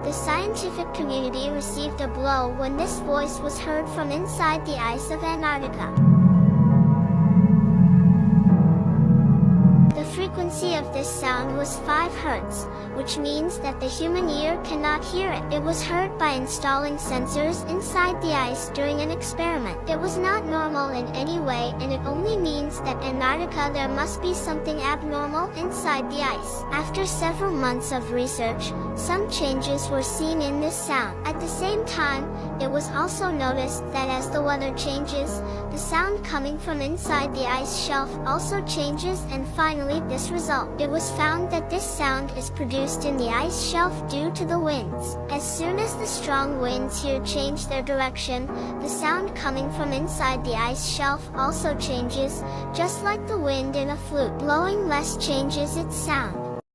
The scientific community received a blow when this voice was heard from inside the ice of Antarctica. The frequency of this sound was 5 hertz, which means that the human ear cannot hear it. It was heard by installing sensors inside the ice during an experiment. It was not normal in any way, and it only means that Antarctica there must be something abnormal inside the ice. After several months of research, some changes were seen in this sound. At the same time, it was also noticed that as the weather changes, the sound coming from inside the ice shelf also changes, and finally this result. It was found that this sound is produced in the ice shelf due to the winds. As soon as the strong winds here change their direction, the sound coming from inside the ice shelf also changes, just like the wind in a flute. Blowing less changes its sound.